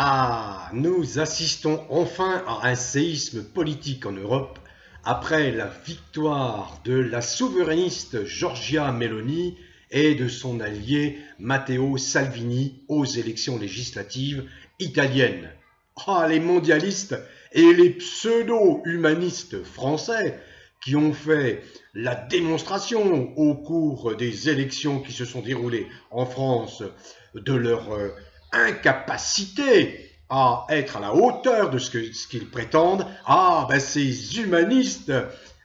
Ah, nous assistons enfin à un séisme politique en Europe après la victoire de la souverainiste Giorgia Meloni et de son allié Matteo Salvini aux élections législatives italiennes. Ah, les mondialistes et les pseudo-humanistes français qui ont fait la démonstration au cours des élections qui se sont déroulées en France de leur incapacité à être à la hauteur de ce qu'ils prétendent, ah ben ces humanistes,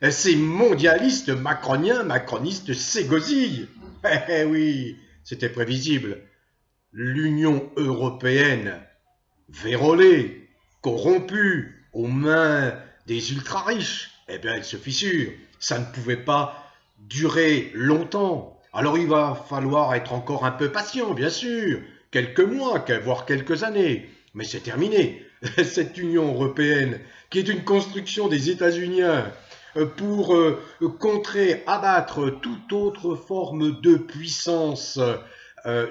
ces mondialistes macroniens, macronistes s'égosillent. Eh oui, c'était prévisible. L'Union européenne, vérolée, corrompue, aux mains des ultra-riches, eh bien elle se fissure. Ça ne pouvait pas durer longtemps. Alors il va falloir être encore un peu patient, bien sûr, quelques mois, voire quelques années. Mais c'est terminé. Cette Union européenne, qui est une construction des États-Unis pour contrer, abattre toute autre forme de puissance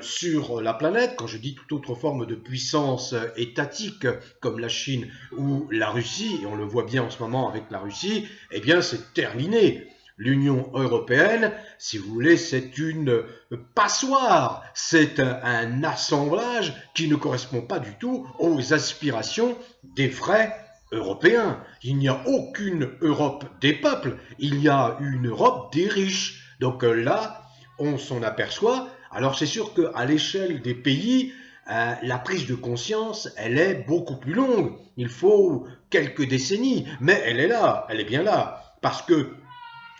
sur la planète, quand je dis toute autre forme de puissance étatique comme la Chine ou la Russie, et on le voit bien en ce moment avec la Russie, eh bien c'est terminé. L'Union européenne, si vous voulez, c'est une passoire, c'est un assemblage qui ne correspond pas du tout aux aspirations des vrais européens. Il n'y a aucune Europe des peuples, il y a une Europe des riches. Donc là, on s'en aperçoit. Alors c'est sûr qu'à l'échelle des pays, la prise de conscience, elle est beaucoup plus longue. Il faut quelques décennies, mais elle est là, elle est bien là. Parce que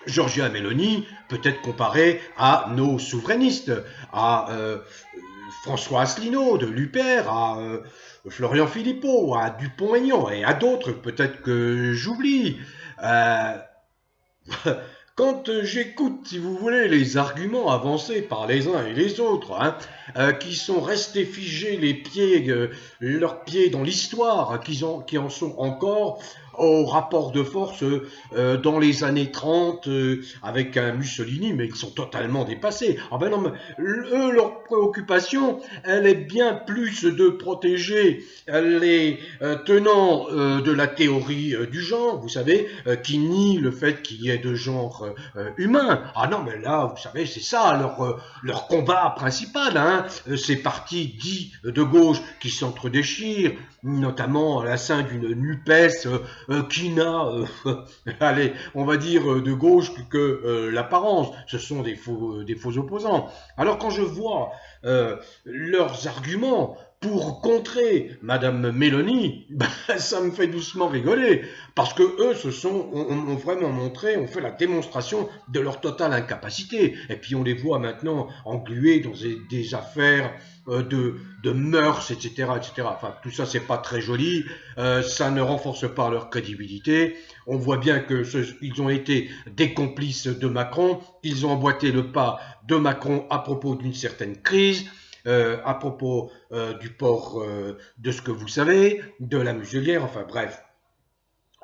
Giorgia Meloni peut être comparée à nos souverainistes, à François Asselineau de l'UPR, à Florian Philippot, à Dupont-Aignan et à d'autres, peut-être que j'oublie. Euh, Quand j'écoute, si vous voulez, les arguments avancés par les uns et les autres, qui sont restés figés leurs pieds dans l'histoire, qui en sont encore au rapport de force dans les années 30 avec un Mussolini, mais ils sont totalement dépassés. Ah ben non, mais eux, leur préoccupation, elle est bien plus de protéger les tenants de la théorie du genre, vous savez, qui nie le fait qu'il y ait de genre humain. Ah non, mais là, vous savez, c'est ça leur combat principal. Ces partis dits de gauche qui s'entre-déchirent, notamment à la sein d'une NUPES qui n'a, allez, on va dire de gauche que l'apparence. Ce sont des faux opposants. Alors quand je vois leurs arguments pour contrer Madame Mélanie, ben, ça me fait doucement rigoler, parce que eux ont vraiment montré, ont fait la démonstration de leur totale incapacité. Et puis on les voit maintenant englués dans des affaires de mœurs, etc., etc. Enfin, tout ça, c'est pas très joli. Ça ne renforce pas leur crédibilité. On voit bien qu'ils ont été des complices de Macron. Ils ont emboîté le pas de Macron à propos d'une certaine crise. À propos du port de ce que vous savez, de la muselière, enfin bref,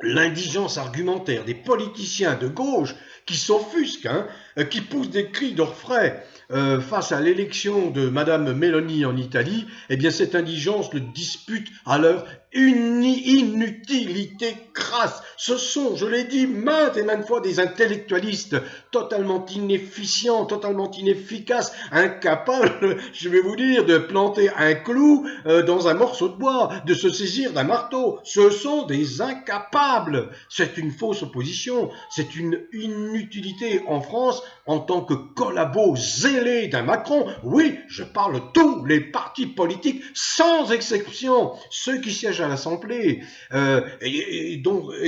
l'indigence argumentaire des politiciens de gauche qui s'offusquent, qui poussent des cris d'orfraie face à l'élection de Madame Meloni en Italie, eh bien cette indigence le dispute à leur inutilité crasse. Ce sont, je l'ai dit maintes et maintes fois, des intellectualistes totalement inefficients, totalement inefficaces, incapables, je vais vous dire, de planter un clou dans un morceau de bois, de se saisir d'un marteau. Ce sont des incapables. C'est une fausse opposition, c'est une inutilité en France en tant que collabo zélé d'un Macron. Oui, je parle tous les partis politiques sans exception, ceux qui siègent à l'Assemblée et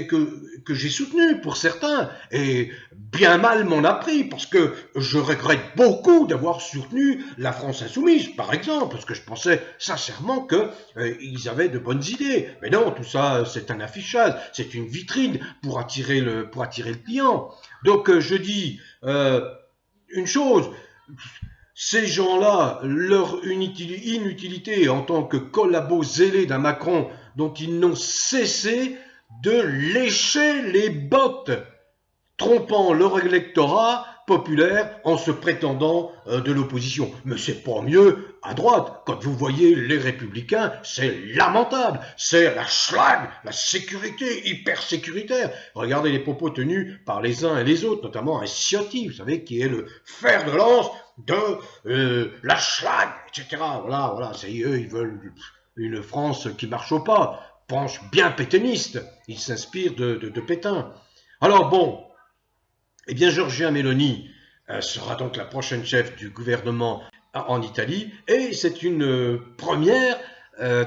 que j'ai soutenu pour certains, et bien mal m'en a pris, parce que je regrette beaucoup d'avoir soutenu la France Insoumise, par exemple, parce que je pensais sincèrement qu'ils avaient de bonnes idées. Mais non, tout ça, c'est un affichage, c'est une vitrine pour attirer le client. Donc je dis une chose, ces gens-là, leur inutilité en tant que collabos zélés d'un Macron dont ils n'ont cessé de lécher les bottes, trompant leur électorat populaire en se prétendant de l'opposition. Mais c'est pas mieux à droite. Quand vous voyez les Républicains, c'est lamentable. C'est la schlag, la sécurité hyper sécuritaire. Regardez les propos tenus par les uns et les autres, notamment un Ciotti, vous savez, qui est le fer de lance de la schlag, etc. Voilà, c'est eux, ils veulent une France qui marche au pas, penche bien pétainiste. Ils s'inspirent de Pétain. Alors bon, eh bien Giorgia Meloni sera donc la prochaine chef du gouvernement en Italie, et c'est une première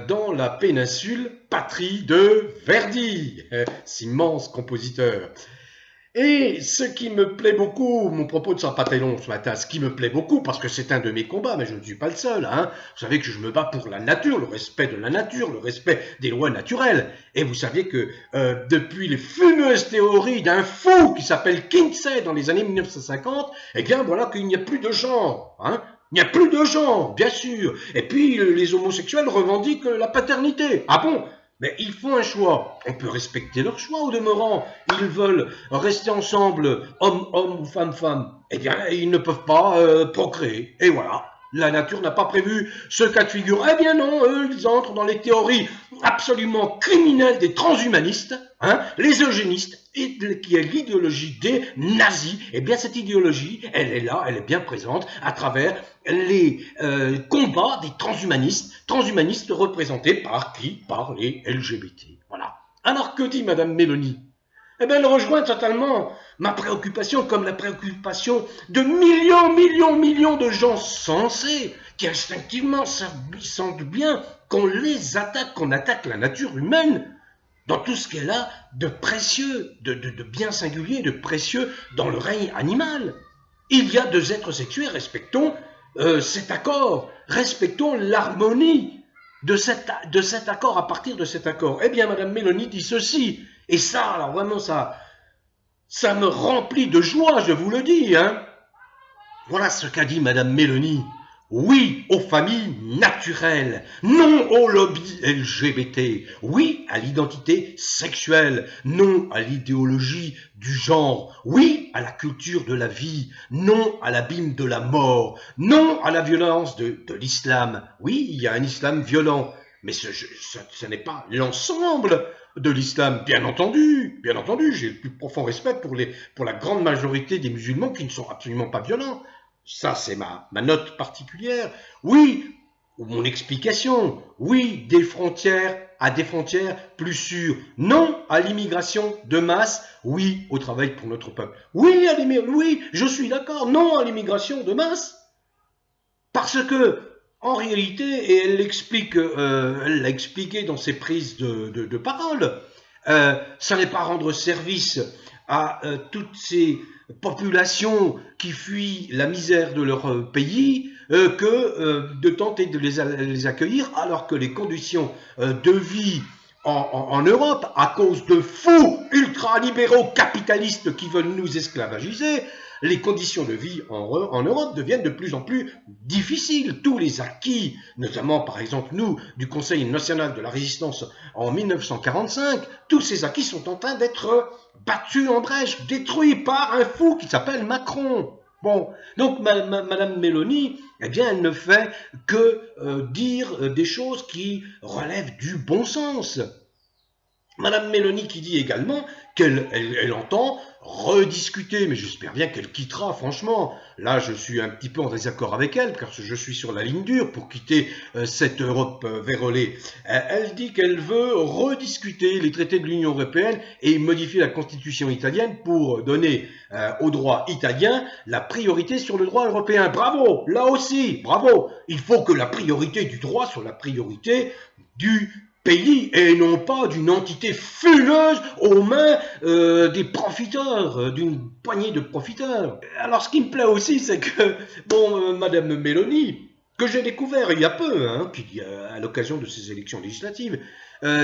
dans la péninsule, patrie de Verdi, cet immense compositeur. Et ce qui me plaît beaucoup, mon propos ne sera pas très long ce matin, ce qui me plaît beaucoup, parce que c'est un de mes combats, mais je ne suis pas le seul, hein. Vous savez que je me bats pour la nature, le respect de la nature, le respect des lois naturelles. Et vous saviez que depuis les fumeuses théories d'un fou qui s'appelle Kinsey dans les années 1950, eh bien voilà qu'il n'y a plus de genre, hein. Il n'y a plus de genre, bien sûr. Et puis les homosexuels revendiquent la paternité. Ah bon? Mais ils font un choix. On peut respecter leur choix au demeurant. Ils veulent rester ensemble, homme ou femme. Eh bien, ils ne peuvent pas procréer. Et voilà. La nature n'a pas prévu ce cas de figure. Eh bien non, eux, ils entrent dans les théories absolument criminelles des transhumanistes, hein, les eugénistes, qui est l'idéologie des nazis. Eh bien, cette idéologie, elle est là, elle est bien présente à travers les combats des transhumanistes représentés par qui? Par les LGBT. Voilà. Alors, que dit Madame Meloni? Eh bien, elle rejoint totalement ma préoccupation comme la préoccupation de millions de gens sensés qui instinctivement sentent bien qu'on les attaque, qu'on attaque la nature humaine dans tout ce qu'elle a de précieux, de bien singulier, de précieux dans le règne animal. Il y a deux êtres sexués, respectons cet accord, respectons l'harmonie de cet accord, à partir de cet accord. Eh bien, Madame Meloni dit ceci, et ça, alors vraiment, ça me remplit de joie, je vous le dis, hein. Voilà ce qu'a dit Madame Meloni. Oui aux familles naturelles, non au lobby LGBT, oui à l'identité sexuelle, non à l'idéologie du genre, oui à la culture de la vie, non à l'abîme de la mort, non à la violence de l'islam. Oui, il y a un islam violent, mais ce n'est pas l'ensemble de l'islam, bien entendu, j'ai le plus profond respect pour la grande majorité des musulmans qui ne sont absolument pas violents. Ça, c'est ma note particulière. Oui, ou mon explication. Oui, des frontières à des frontières plus sûres. Non à l'immigration de masse. Oui, au travail pour notre peuple. Oui, oui, je suis d'accord. Non à l'immigration de masse. Parce que, en réalité, et elle l'a expliqué dans ses prises de parole, ça n'est pas rendre service à toutes ces populations qui fuient la misère de leur pays que de tenter de les accueillir, alors que les conditions de vie en Europe, à cause de fous ultralibéraux capitalistes qui veulent nous esclavagiser, les conditions de vie en Europe deviennent de plus en plus difficiles. Tous les acquis, notamment par exemple nous, du Conseil national de la résistance en 1945, tous ces acquis sont en train d'être battus en brèche, détruits par un fou qui s'appelle Macron. Bon, donc Madame Meloni, eh bien, elle ne fait que dire des choses qui relèvent du bon sens. Madame Meloni qui dit également qu'elle entend rediscuter, mais j'espère bien qu'elle quittera, franchement. Là, je suis un petit peu en désaccord avec elle, car je suis sur la ligne dure pour quitter cette Europe vérolée. Elle dit qu'elle veut rediscuter les traités de l'Union européenne et modifier la constitution italienne pour donner au droit italien la priorité sur le droit européen. Bravo! Là aussi, bravo! Il faut que la priorité du droit soit la priorité du pays et non pas d'une entité fumeuse aux mains des profiteurs, d'une poignée de profiteurs. Alors ce qui me plaît aussi, c'est que, bon, Madame Meloni, que j'ai découvert il y a peu, hein, à l'occasion de ces élections législatives,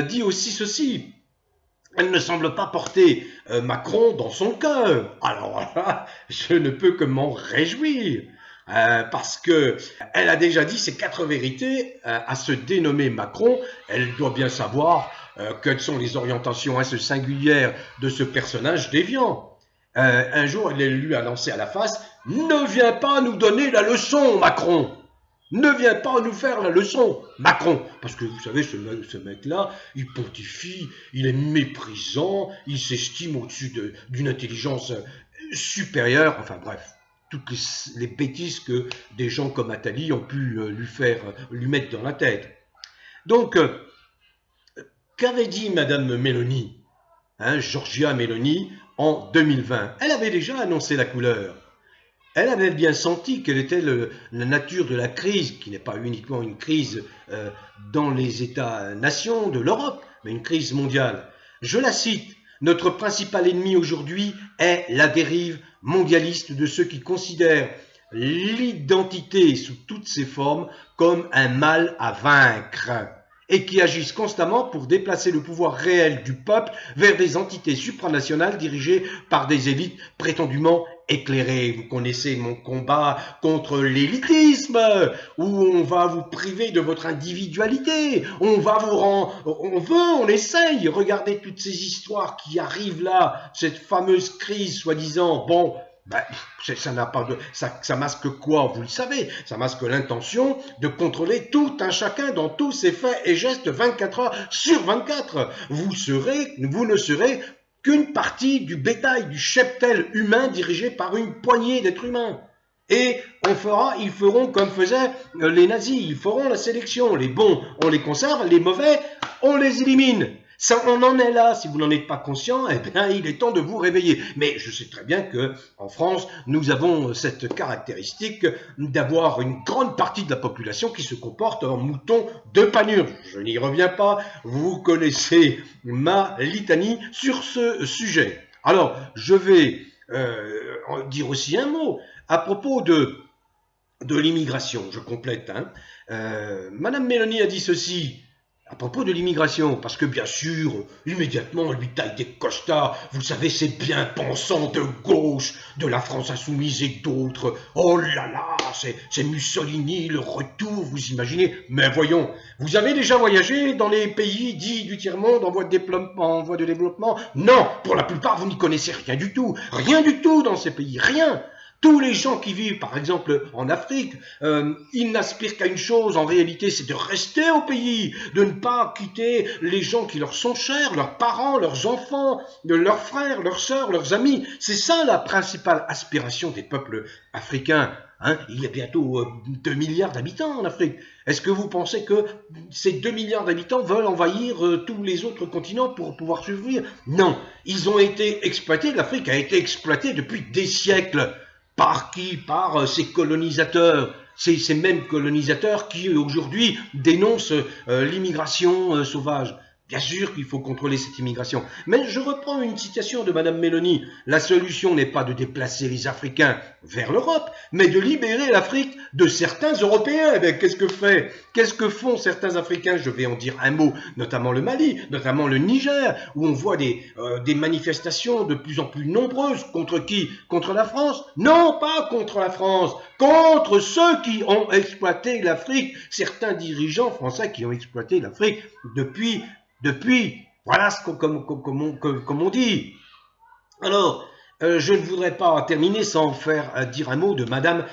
dit aussi ceci. Elle ne semble pas porter Macron dans son cœur. Alors là, je ne peux que m'en réjouir. Parce que elle a déjà dit ses 4 vérités à se dénommer Macron. Elle doit bien savoir quelles sont les orientations assez singulières de ce personnage déviant. Un jour, il lui a lancé à la face: « Ne viens pas nous donner la leçon, Macron ! Ne viens pas nous faire la leçon, Macron !» Parce que vous savez, ce mec-là, il pontifie, il est méprisant, il s'estime au-dessus d'une intelligence supérieure, enfin bref, toutes les bêtises que des gens comme Attali ont pu lui mettre dans la tête. Donc, qu'avait dit Madame Meloni, Giorgia Meloni, en 2020? Elle avait déjà annoncé la couleur. Elle avait bien senti quelle était la nature de la crise, qui n'est pas uniquement une crise dans les États-nations de l'Europe, mais une crise mondiale. Je la cite: « Notre principal ennemi aujourd'hui est la dérive mondialiste de ceux qui considèrent l'identité sous toutes ses formes comme un mal à vaincre et qui agissent constamment pour déplacer le pouvoir réel du peuple vers des entités supranationales dirigées par des élites prétendument éclairées. » Vous connaissez mon combat contre l'élitisme, où on va vous priver de votre individualité, on essaye. Regardez toutes ces histoires qui arrivent là, cette fameuse crise soi-disant, bon, ben, ça masque quoi? Vous le savez, ça masque l'intention de contrôler tout un chacun dans tous ses faits et gestes 24 heures sur 24. Vous ne serez qu'une partie du bétail, du cheptel humain dirigé par une poignée d'êtres humains. Et ils feront comme faisaient les nazis, ils feront la sélection. Les bons, on les conserve, les mauvais, on les élimine. Ça, on en est là. Si vous n'en êtes pas conscient, eh bien, il est temps de vous réveiller. Mais je sais très bien que en France, nous avons cette caractéristique d'avoir une grande partie de la population qui se comporte en mouton de panure. Je n'y reviens pas. Vous connaissez ma litanie sur ce sujet. Alors, je vais en dire aussi un mot à propos de l'immigration. Je complète. Madame Meloni a dit ceci à propos de l'immigration, parce que bien sûr, immédiatement, on lui taille des costards, vous savez, ces bien-pensants de gauche, de la France insoumise et d'autres. Oh là là, c'est Mussolini, le retour, vous imaginez. Mais voyons, vous avez déjà voyagé dans les pays dits du tiers-monde en voie de développement? Non, pour la plupart, vous n'y connaissez rien du tout dans ces pays, rien. Tous les gens qui vivent, par exemple, en Afrique, ils n'aspirent qu'à une chose, en réalité, c'est de rester au pays, de ne pas quitter les gens qui leur sont chers, leurs parents, leurs enfants, leurs frères, leurs sœurs, leurs amis. C'est ça la principale aspiration des peuples africains. Il y a bientôt 2 milliards d'habitants en Afrique. Est-ce que vous pensez que ces 2 milliards d'habitants veulent envahir tous les autres continents pour pouvoir survivre? Non, ils ont été exploités, l'Afrique a été exploitée depuis des siècles. Par qui? Par ces colonisateurs, ces mêmes colonisateurs qui aujourd'hui dénoncent l'immigration sauvage. Bien sûr qu'il faut contrôler cette immigration. Mais je reprends une citation de Madame Meloni. La solution n'est pas de déplacer les Africains vers l'Europe, mais de libérer l'Afrique de certains Européens. Eh bien, qu'est-ce que font certains Africains? Je vais en dire un mot, notamment le Mali, notamment le Niger, où on voit des manifestations de plus en plus nombreuses. Contre qui? Contre la France? Non, pas contre la France. Contre ceux qui ont exploité l'Afrique. Certains dirigeants français qui ont exploité l'Afrique depuis, voilà comme on dit. Alors, je ne voudrais pas terminer sans faire dire un mot de Madame,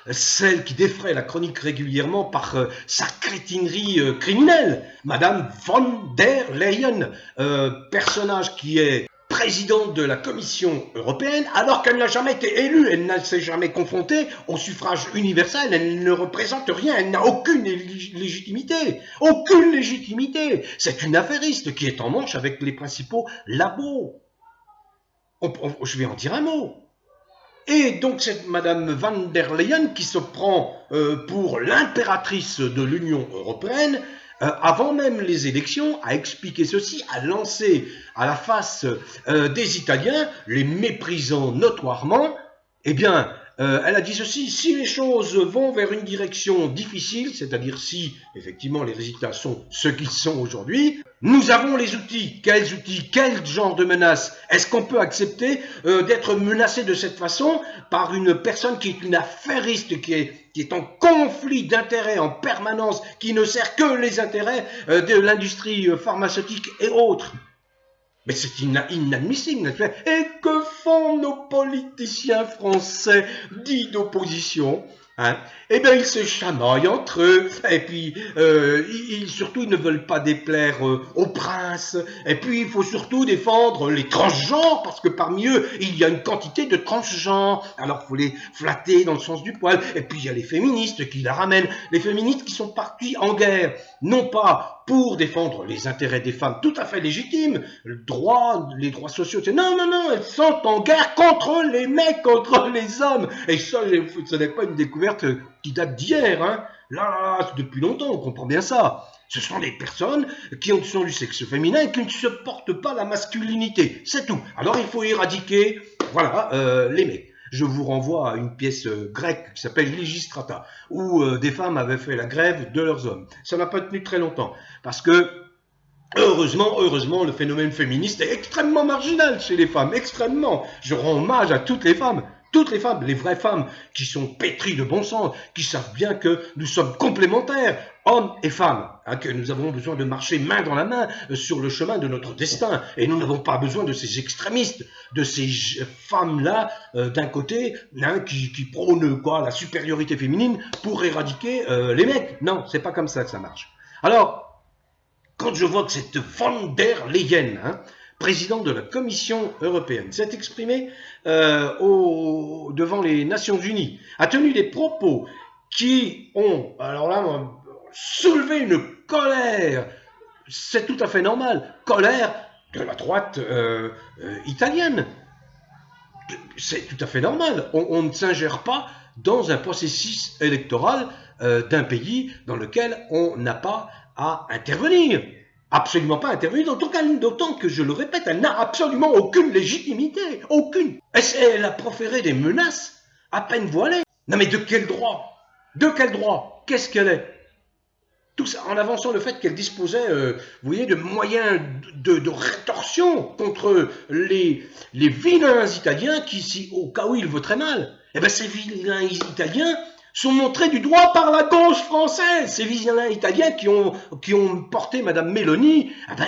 celle qui défraie la chronique régulièrement par sa crétinerie criminelle, Madame von der Leyen, personnage qui est présidente de la Commission européenne, alors qu'elle n'a jamais été élue, elle ne s'est jamais confrontée au suffrage universel, elle ne représente rien, elle n'a aucune légitimité. Aucune légitimité. C'est une affairiste qui est en manche avec les principaux labos. Je vais en dire un mot. Et donc cette Madame van der Leyen qui se prend pour l'impératrice de l'Union européenne, avant même les élections, a expliqué ceci, a lancé à la face des Italiens, les méprisant notoirement, eh bien, elle a dit ceci: si les choses vont vers une direction difficile, c'est-à-dire si, effectivement, les résultats sont ce qu'ils sont aujourd'hui, nous avons les outils. Quels outils? Quel genre de menace? Est-ce qu'on peut accepter d'être menacé de cette façon par une personne qui est une affairiste, qui est en conflit d'intérêts en permanence, qui ne sert que les intérêts de l'industrie pharmaceutique et autres? Mais c'est inadmissible, n'est-ce pas? Et que font nos politiciens français dits d'opposition? Hein? Eh bien, ils se chamaillent entre eux, et puis surtout, ils ne veulent pas déplaire au prince, et puis il faut surtout défendre les transgenres, parce que parmi eux, il y a une quantité de transgenres, alors il faut les flatter dans le sens du poil, et puis il y a les féministes qui la ramènent, les féministes qui sont partis en guerre, non pas pour défendre les intérêts des femmes, tout à fait légitimes, les droits sociaux, non, non, non, elles sont en guerre contre les mecs, contre les hommes, et ça, ce n'est pas une découverte qui date d'hier, hein. Là, depuis longtemps, on comprend bien ça. Ce sont des personnes qui sont du sexe féminin et qui ne supportent pas la masculinité, c'est tout. Alors il faut éradiquer, voilà, les mecs. Je vous renvoie à une pièce grecque qui s'appelle Lysistrata, où des femmes avaient fait la grève de leurs hommes. Ça n'a pas tenu très longtemps, parce que heureusement, le phénomène féministe est extrêmement marginal chez les femmes, extrêmement. Je rends hommage à toutes les femmes, les vraies femmes qui sont pétries de bon sens, qui savent bien que nous sommes complémentaires, hommes et femmes, hein, que nous avons besoin de marcher main dans la main sur le chemin de notre destin, et nous n'avons pas besoin de ces extrémistes, de ces femmes-là, d'un côté, hein, qui prônent quoi, la supériorité féminine pour éradiquer les mecs. Non, c'est pas comme ça que ça marche. Alors, quand je vois que cette von der Leyen, hein, président de la Commission européenne, s'est exprimé devant les Nations Unies, a tenu des propos qui ont, alors là, soulevé une colère, c'est tout à fait normal, colère de la droite italienne. C'est tout à fait normal, on ne s'ingère pas dans un processus électoral d'un pays dans lequel on n'a pas à intervenir. Absolument pas intervenir, d'autant que, je le répète, elle n'a absolument aucune légitimité, aucune. Elle a proféré des menaces à peine voilées. Non mais de quel droit? De quel droit? Qu'est-ce qu'elle est? Tout ça en avançant le fait qu'elle disposait, vous voyez, de moyens de rétorsion contre les vilains Italiens qui, si, au cas où ils voteraient mal, eh bien ces vilains Italiens sont montrés du doigt par la gauche française, ces vilains Italiens qui ont porté Madame Meloni. Eh ben,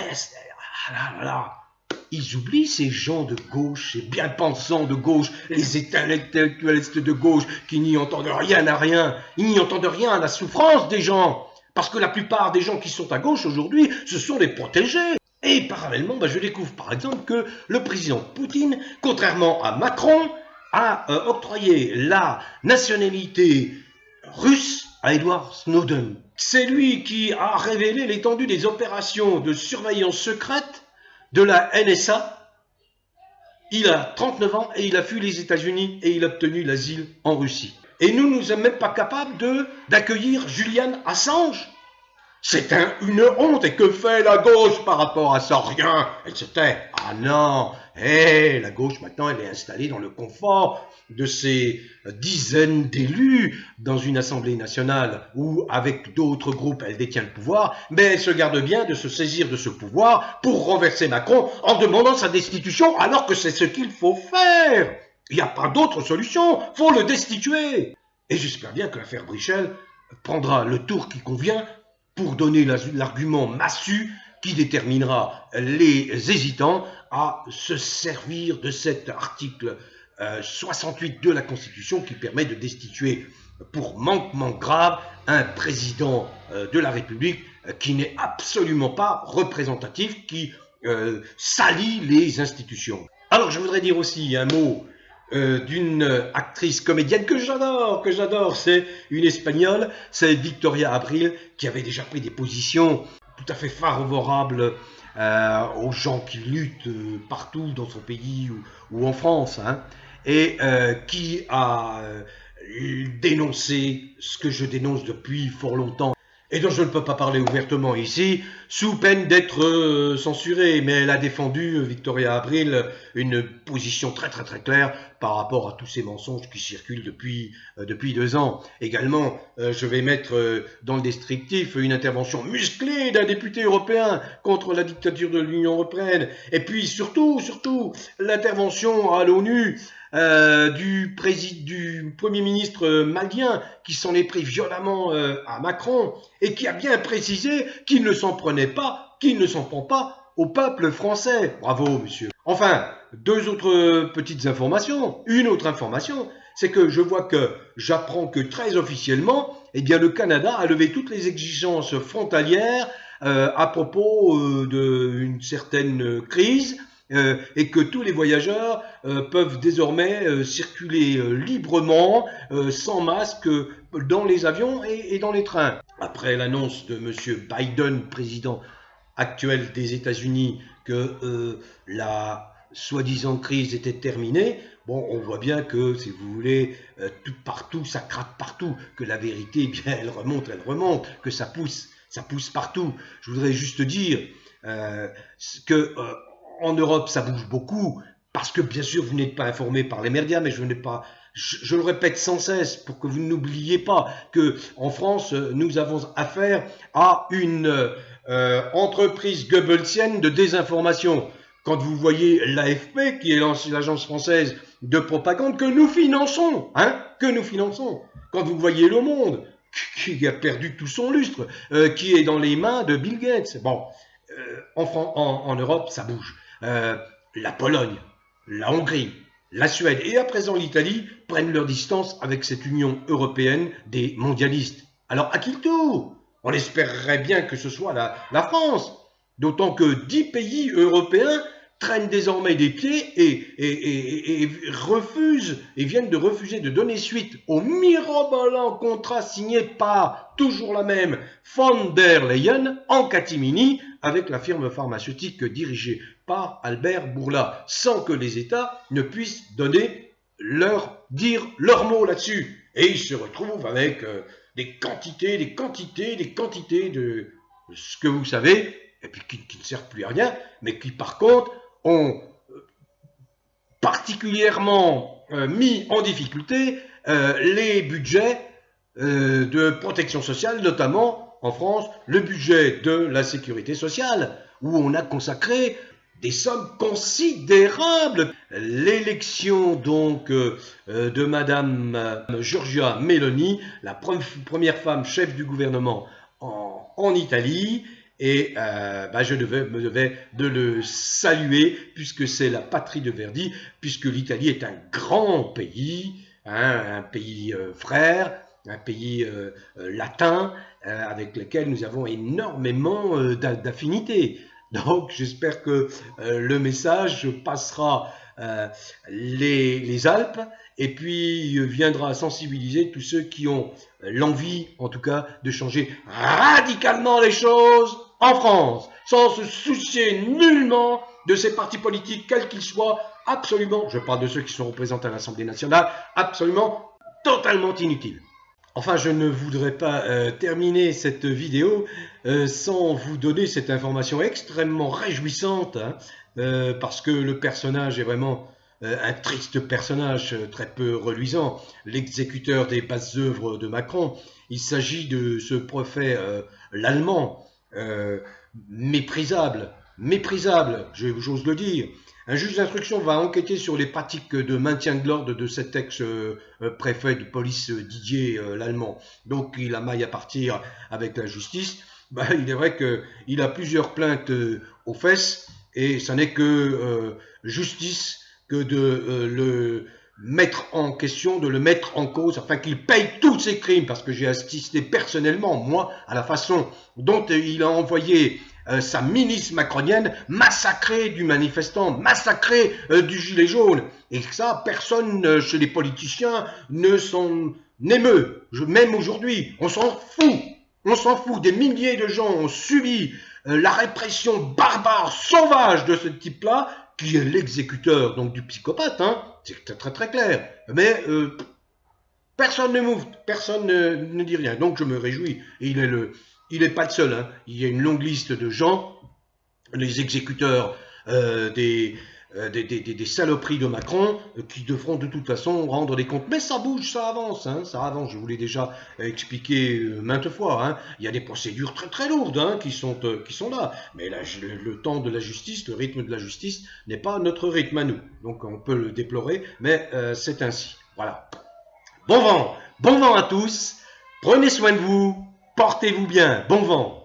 ils oublient ces gens de gauche, ces bien-pensants de gauche, les intellectualistes de gauche qui n'y entendent rien à rien. Ils n'y entendent rien à la souffrance des gens. Parce que la plupart des gens qui sont à gauche aujourd'hui, ce sont les protégés. Et parallèlement, je découvre par exemple que le président Poutine, contrairement à Macron, a octroyé la nationalité russe à Edward Snowden. C'est lui qui a révélé l'étendue des opérations de surveillance secrète de la NSA. Il a 39 ans et il a fui les États-Unis et il a obtenu l'asile en Russie. Et nous sommes même pas capables d'accueillir Julian Assange. C'est une honte. Et que fait la gauche par rapport à ça? Rien. Elle se tait. Ah non. La gauche maintenant, elle est installée dans le confort de ses dizaines d'élus dans une assemblée nationale où, avec d'autres groupes, elle détient le pouvoir, mais elle se garde bien de se saisir de ce pouvoir pour renverser Macron en demandant sa destitution, alors que c'est ce qu'il faut faire. Il n'y a pas d'autre solution, faut le destituer. Et j'espère bien que l'affaire Brichel prendra le tour qui convient pour donner l'argument massu qui déterminera les hésitants à se servir de cet article 68 de la Constitution qui permet de destituer pour manquement grave un président de la République qui n'est absolument pas représentatif, qui salit les institutions. Alors je voudrais dire aussi un mot d'une actrice comédienne que j'adore, c'est une Espagnole, c'est Victoria Abril, qui avait déjà pris des positions tout à fait favorables aux gens qui luttent partout dans son pays ou en France, hein, et qui a dénoncé ce que je dénonce depuis fort longtemps, et dont je ne peux pas parler ouvertement ici, sous peine d'être censuré. Mais elle a défendu, Victoria Abril, une position très claire par rapport à tous ces mensonges qui circulent depuis 2 ans. Également, je vais mettre dans le descriptif une intervention musclée d'un député européen contre la dictature de l'Union européenne. Et puis surtout, l'intervention à l'ONU du Premier ministre malien qui s'en est pris violemment à Macron et qui a bien précisé qu'il ne s'en prend pas au peuple français. Bravo, monsieur. Enfin, deux autres petites informations. Une autre information, c'est que je vois que j'apprends que très officiellement, eh bien, le Canada a levé toutes les exigences frontalières à propos d'une certaine crise et que tous les voyageurs peuvent désormais circuler librement, sans masque, dans les avions et dans les trains. Après l'annonce de M. Biden, président actuel des États-Unis, que la soi-disant crise était terminée, bon, on voit bien que, si vous voulez, partout, ça craque partout, que la vérité, eh bien, elle remonte, que ça pousse partout. Je voudrais juste dire que en Europe, ça bouge beaucoup, parce que, bien sûr, vous n'êtes pas informé par les médias, mais je le répète sans cesse pour que vous n'oubliez pas que en France, nous avons affaire à une entreprise goebbelsienne de désinformation. Quand vous voyez l'AFP, qui est l'agence française de propagande, que nous finançons, quand vous voyez Le Monde, qui a perdu tout son lustre, qui est dans les mains de Bill Gates. Bon, en Europe, ça bouge. La Pologne, la Hongrie, la Suède et à présent l'Italie prennent leur distance avec cette Union européenne des mondialistes. Alors à qui le tour? On espérerait bien que ce soit la France, d'autant que 10 pays européens traînent désormais des pieds et refusent et viennent de refuser de donner suite au mirobolant contrat signé par toujours la même von der Leyen en catimini avec la firme pharmaceutique dirigée par Albert Bourla, sans que les États ne puissent dire leur mot là-dessus. Et ils se retrouvent avec des quantités de ce que vous savez, et puis qui ne servent plus à rien, mais qui par contre ont particulièrement mis en difficulté les budgets de protection sociale, notamment en France, le budget de la sécurité sociale, où on a consacré des sommes considérables. L'élection donc de Madame Giorgia Meloni, la première femme chef du gouvernement en Italie, et je me devais de le saluer puisque c'est la patrie de Verdi, puisque l'Italie est un grand pays, un pays frère, un pays latin avec lequel nous avons énormément d'affinités. Donc j'espère que le message passera les Alpes et puis viendra sensibiliser tous ceux qui ont l'envie, en tout cas, de changer radicalement les choses en France, sans se soucier nullement de ces partis politiques, quels qu'ils soient, absolument, je parle de ceux qui sont représentés à l'Assemblée nationale, absolument, totalement inutiles. Enfin, je ne voudrais pas terminer cette vidéo sans vous donner cette information extrêmement réjouissante, parce que le personnage est vraiment un triste personnage très peu reluisant, l'exécuteur des basses œuvres de Macron. Il s'agit de ce préfet l'allemand, méprisable, j'ose le dire. Un juge d'instruction va enquêter sur les pratiques de maintien de l'ordre de cet ex-préfet de police Didier l'Allemand. Donc il a maille à partir avec la justice. Il est vrai qu'il a plusieurs plaintes aux fesses et ça n'est que justice que de le mettre en question, de le mettre en cause, afin qu'il paye tous ses crimes, parce que j'ai assisté personnellement, moi, à la façon dont il a envoyé sa milice macronienne massacrer du manifestant, massacrer du gilet jaune. Et ça, personne chez les politiciens ne s'en émeut. Même aujourd'hui, on s'en fout. On s'en fout. Des milliers de gens ont subi la répression barbare, sauvage de ce type-là, qui est l'exécuteur donc du psychopathe. C'est très très clair. Mais personne ne move, personne ne dit rien. Donc je me réjouis. Et il n'est pas le seul. Il y a une longue liste de gens, les exécuteurs des saloperies de Macron, qui devront de toute façon rendre des comptes. Mais ça bouge, ça avance, ça avance. Je vous l'ai déjà expliqué maintes fois. Il y a des procédures très très lourdes qui sont là. Mais le temps de la justice, le rythme de la justice n'est pas notre rythme à nous. Donc on peut le déplorer, mais c'est ainsi. Voilà. Bon vent à tous. Prenez soin de vous. Portez-vous bien. Bon vent.